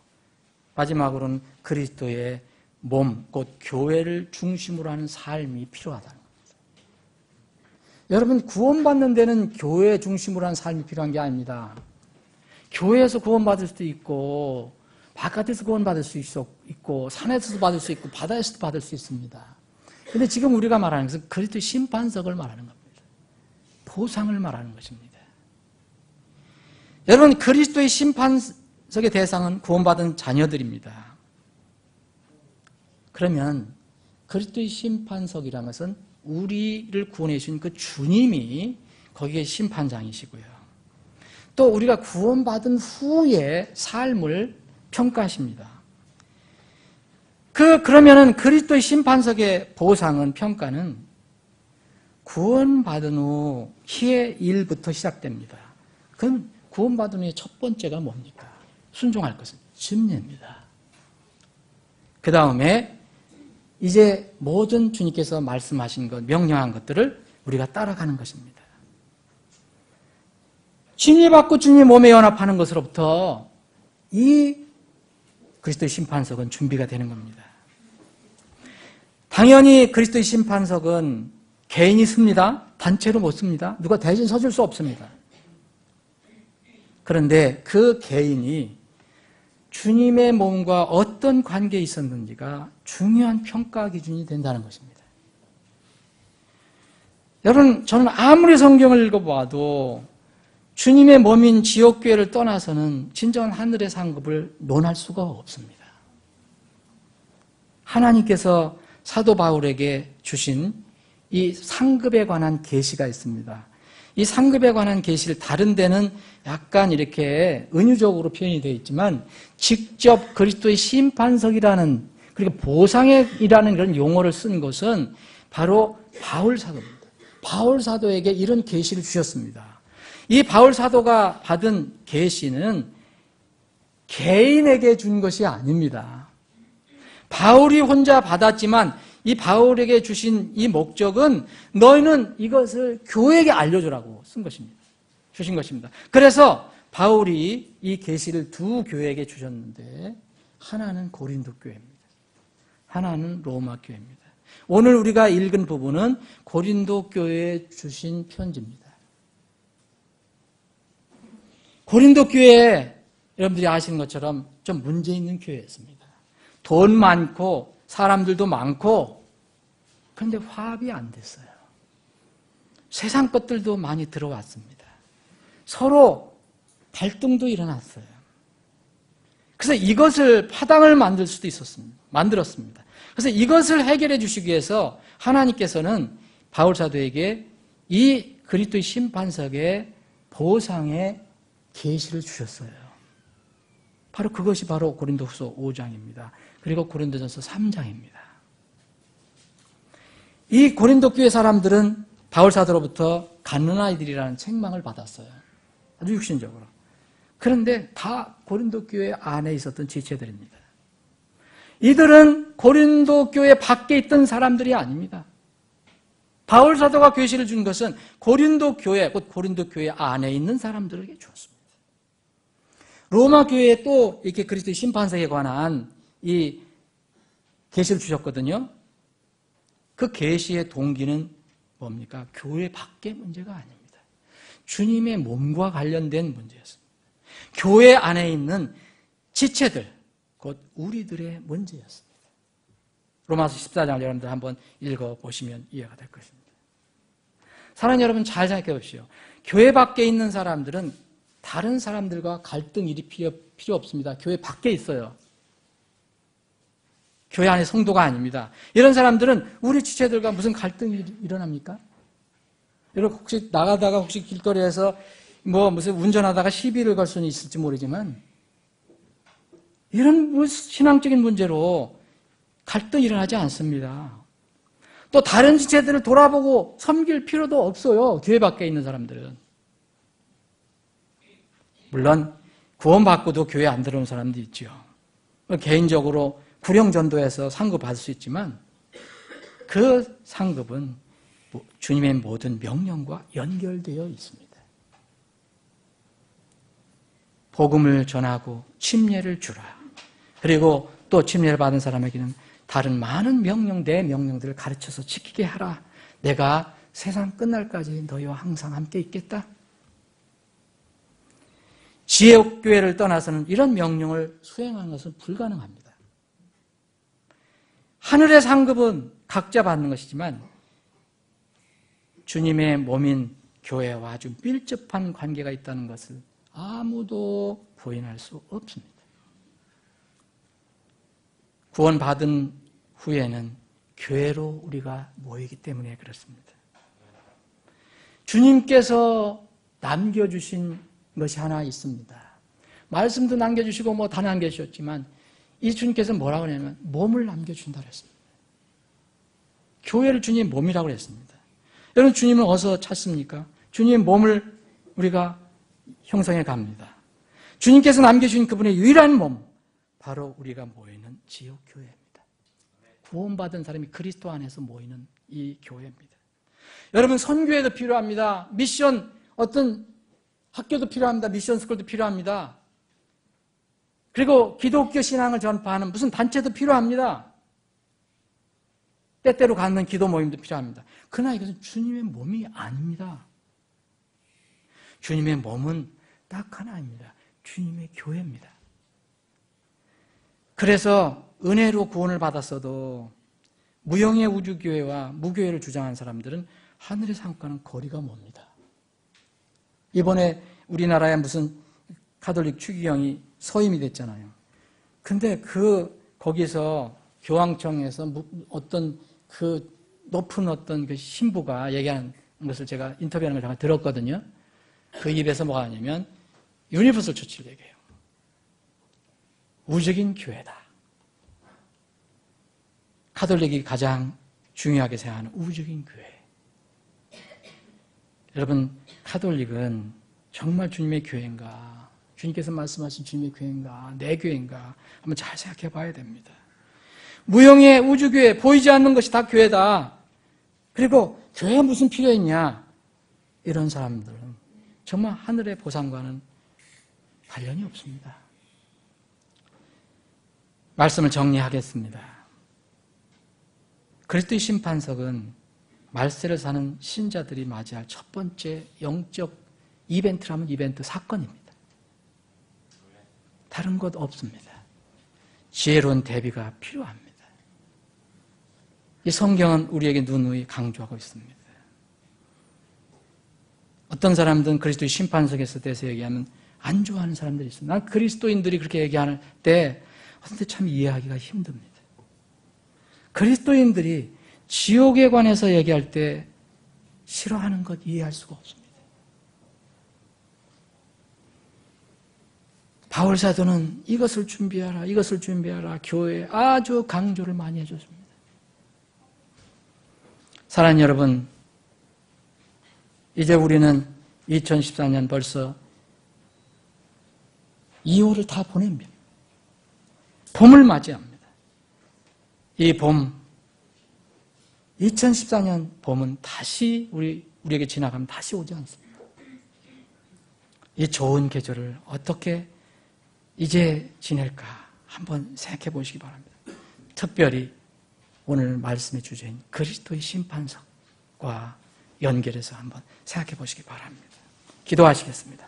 마지막으로는 그리스도의 몸, 곧 교회를 중심으로 하는 삶이 필요하다는 겁니다. 여러분, 구원받는 데는 교회 중심으로 하는 삶이 필요한 게 아닙니다. 교회에서 구원받을 수도 있고 바깥에서 구원받을 수 있고 산에서도 받을 수 있고 바다에서도 받을 수 있습니다. 그런데 지금 우리가 말하는 것은 그리스도의 심판석을 말하는 겁니다. 보상을 말하는 것입니다. 여러분, 그리스도의 심판석의 대상은 구원받은 자녀들입니다. 그러면 그리스도의 심판석이라는 것은 우리를 구원해 주신 그 주님이 거기에 심판장이시고요. 또 우리가 구원받은 후의 삶을 평가하십니다. 그러면은 그리스도의 심판석의 보상은, 평가는 구원받은 후의 일부터 시작됩니다. 그럼 구원받은 후의 첫 번째가 뭡니까? 순종할 것은 집례입니다. 그 다음에 이제 모든 주님께서 말씀하신 것, 명령한 것들을 우리가 따라가는 것입니다. 침례받고 주님의 몸에 연합하는 것으로부터 이 그리스도의 심판석은 준비가 되는 겁니다. 당연히 그리스도의 심판석은 개인이 씁니다. 단체로 못 씁니다. 누가 대신 서줄 수 없습니다. 그런데 그 개인이 주님의 몸과 어떤 관계에 있었는지가 중요한 평가 기준이 된다는 것입니다. 여러분, 저는 아무리 성경을 읽어봐도 주님의 몸인 지옥교회를 떠나서는 진정한 하늘의 상급을 논할 수가 없습니다. 하나님께서 사도 바울에게 주신 이 상급에 관한 계시가 있습니다. 이 상급에 관한 계시를 다른 데는 약간 이렇게 은유적으로 표현이 되어 있지만 직접 그리스도의 심판석이라는, 그리고 보상이라는 그런 용어를 쓴 것은 바로 바울 사도입니다. 바울 사도에게 이런 계시를 주셨습니다. 이 바울 사도가 받은 계시는 개인에게 준 것이 아닙니다. 바울이 혼자 받았지만 이 바울에게 주신 이 목적은 너희는 이것을 교회에게 알려주라고 주신 것입니다. 그래서 바울이 이 계시를 두 교회에게 주셨는데 하나는 고린도 교회입니다. 하나는 로마 교회입니다. 오늘 우리가 읽은 부분은 고린도 교회에 주신 편지입니다. 고린도 교회, 여러분들이 아시는 것처럼 좀 문제 있는 교회였습니다. 돈 많고 사람들도 많고, 그런데 화합이 안 됐어요. 세상 것들도 많이 들어왔습니다. 서로 갈등도 일어났어요. 그래서 이것을 파당을 만들었습니다. 그래서 이것을 해결해 주시기 위해서 하나님께서는 바울 사도에게 이 그리스도의 심판석의 보상의 계시를 주셨어요. 바로 그것이 바로 고린도후서 5장입니다. 그리고 고린도전서 3장입니다. 이 고린도 교회 사람들은 바울 사도로부터 갓난 아이들이라는 책망을 받았어요. 아주 육신적으로. 그런데 다 고린도 교회 안에 있었던 지체들입니다. 이들은 고린도 교회 밖에 있던 사람들이 아닙니다. 바울 사도가 계시를 준 것은 고린도 교회, 곧 고린도 교회 안에 있는 사람들에게 주었습니다. 로마 교회에 또 이렇게 그리스도의 심판석에 관한 이 계시를 주셨거든요. 그 계시의 동기는 뭡니까? 교회 밖의 문제가 아닙니다. 주님의 몸과 관련된 문제였습니다. 교회 안에 있는 지체들, 곧 우리들의 문제였습니다. 로마서 14장을 여러분들 한번 읽어보시면 이해가 될 것입니다. 사랑하는 여러분, 잘 생각해 보십시오. 교회 밖에 있는 사람들은 다른 사람들과 갈등 일이 필요 없습니다. 교회 밖에 있어요. 교회 안에 성도가 아닙니다. 이런 사람들은 우리 지체들과 무슨 갈등이 일어납니까? 여러분 혹시 나가다가 혹시 길거리에서 무슨 운전하다가 시비를 걸 수는 있을지 모르지만 이런 신앙적인 문제로 갈등이 일어나지 않습니다. 또 다른 지체들을 돌아보고 섬길 필요도 없어요. 교회 밖에 있는 사람들은. 물론 구원받고도 교회 안 들어온 사람도 있죠. 개인적으로 구령전도에서 상급 받을 수 있지만 그 상급은 주님의 모든 명령과 연결되어 있습니다. 복음을 전하고 침례를 주라. 그리고 또 침례를 받은 사람에게는 다른 많은 내 명령들을 가르쳐서 지키게 하라. 내가 세상 끝날까지 너희와 항상 함께 있겠다. 지옥교회를 떠나서는 이런 명령을 수행하는 것은 불가능합니다. 하늘의 상급은 각자 받는 것이지만 주님의 몸인 교회와 아주 밀접한 관계가 있다는 것을 아무도 부인할 수 없습니다. 구원받은 후에는 교회로 우리가 모이기 때문에 그렇습니다. 주님께서 남겨주신 것이 하나 있습니다. 말씀도 남겨주시고 뭐 다 남겨주셨지만 이 주님께서 뭐라고 하냐면 몸을 남겨준다고 했습니다. 교회를 주님의 몸이라고 했습니다. 여러분 주님을 어디서 찾습니까? 주님의 몸을 우리가 형성해 갑니다. 주님께서 남겨주신 그분의 유일한 몸, 바로 우리가 모이는 지역교회입니다. 구원받은 사람이 그리스도 안에서 모이는 이 교회입니다. 여러분 선교회도 필요합니다. 미션 어떤 학교도 필요합니다. 미션 스쿨도 필요합니다. 그리고 기독교 신앙을 전파하는 무슨 단체도 필요합니다. 때때로 갖는 기도 모임도 필요합니다. 그러나 이것은 주님의 몸이 아닙니다. 주님의 몸은 딱 하나입니다. 주님의 교회입니다. 그래서 은혜로 구원을 받았어도 무형의 우주교회와 무교회를 주장한 사람들은 하늘의 상과는 거리가 멉니다. 이번에 우리나라에 무슨 가톨릭 추기경이 서임이 됐잖아요. 근데 거기서 교황청에서 어떤 그 높은 어떤 그 신부가 얘기하는 것을 제가 인터뷰하는 걸 잠깐 들었거든요. 그 입에서 뭐가 하냐면 유니버설 처치를 얘기해요. 우주적인 교회다. 가톨릭이 가장 중요하게 생각하는 우주적인 교회. 여러분, 가톨릭은 정말 주님의 교회인가? 주님께서 말씀하신 주님의 교회인가? 내 교회인가? 한번 잘 생각해 봐야 됩니다. 무형의 우주교회, 보이지 않는 것이 다 교회다. 그리고 교회가 무슨 필요 있냐? 이런 사람들은 정말 하늘의 보상과는 관련이 없습니다. 말씀을 정리하겠습니다. 그리스도의 심판석은 말세를 사는 신자들이 맞이할 첫 번째 영적 이벤트라면 이벤트 사건입니다. 다른 것 없습니다. 지혜로운 대비가 필요합니다. 이 성경은 우리에게 누누이 강조하고 있습니다. 어떤 사람들은 그리스도의 심판석에서 대해서 얘기하면 안 좋아하는 사람들이 있어요. 난 그리스도인들이 그렇게 얘기할 때 근데 참 이해하기가 힘듭니다. 그리스도인들이 지옥에 관해서 얘기할 때 싫어하는 것 이해할 수가 없습니다. 바울 사도는 이것을 준비하라, 이것을 준비하라 교회에 아주 강조를 많이 해줬습니다. 사랑하는 여러분, 이제 우리는 2014년 벌써 2월을 다 보냅니다. 봄을 맞이합니다. 이 봄, 2014년 봄은 다시 우리에게 지나가면 다시 오지 않습니다. 이 좋은 계절을 어떻게 이제 지낼까 한번 생각해 보시기 바랍니다. 특별히 오늘 말씀의 주제인 그리스도의 심판석과 연결해서 한번 생각해 보시기 바랍니다. 기도하시겠습니다.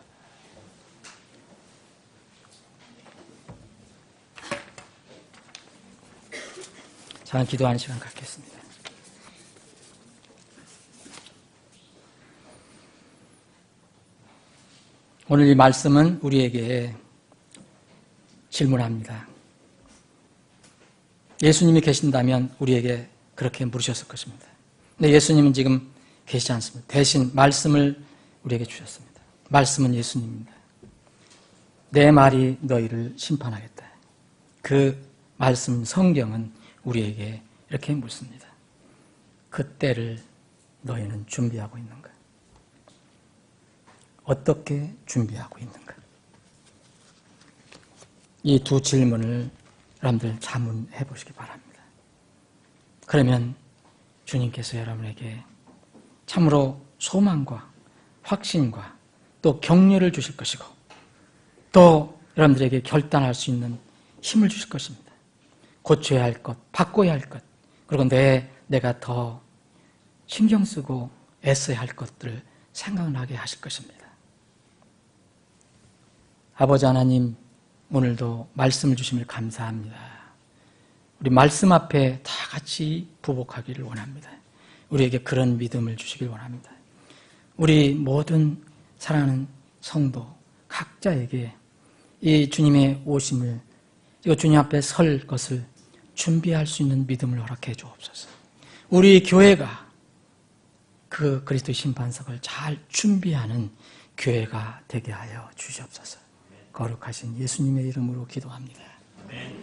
저는 기도하는 시간 갖겠습니다. 오늘 이 말씀은 우리에게 질문합니다. 예수님이 계신다면 우리에게 그렇게 물으셨을 것입니다. 근데 예수님은 지금 계시지 않습니다. 대신 말씀을 우리에게 주셨습니다. 말씀은 예수님입니다. 내 말이 너희를 심판하겠다. 그 말씀 성경은 우리에게 이렇게 묻습니다. 그때를 너희는 준비하고 있는가? 어떻게 준비하고 있는가? 이 두 질문을 여러분들 자문해 보시기 바랍니다. 그러면 주님께서 여러분에게 참으로 소망과 확신과 또 격려를 주실 것이고 또 여러분들에게 결단할 수 있는 힘을 주실 것입니다. 고쳐야 할 것, 바꿔야 할 것, 그리고 내가 더 신경 쓰고 애써야 할 것들을 생각나게 하실 것입니다. 아버지 하나님, 오늘도 말씀을 주심을 감사합니다. 우리 말씀 앞에 다 같이 부복하기를 원합니다. 우리에게 그런 믿음을 주시길 원합니다. 우리 모든 사랑하는 성도 각자에게 이 주님의 오심을, 이 주님 앞에 설 것을 준비할 수 있는 믿음을 허락해 주옵소서. 우리 교회가 그 그리스도의 심판석을 잘 준비하는 교회가 되게 하여 주시옵소서. 거룩하신 예수님의 이름으로 기도합니다.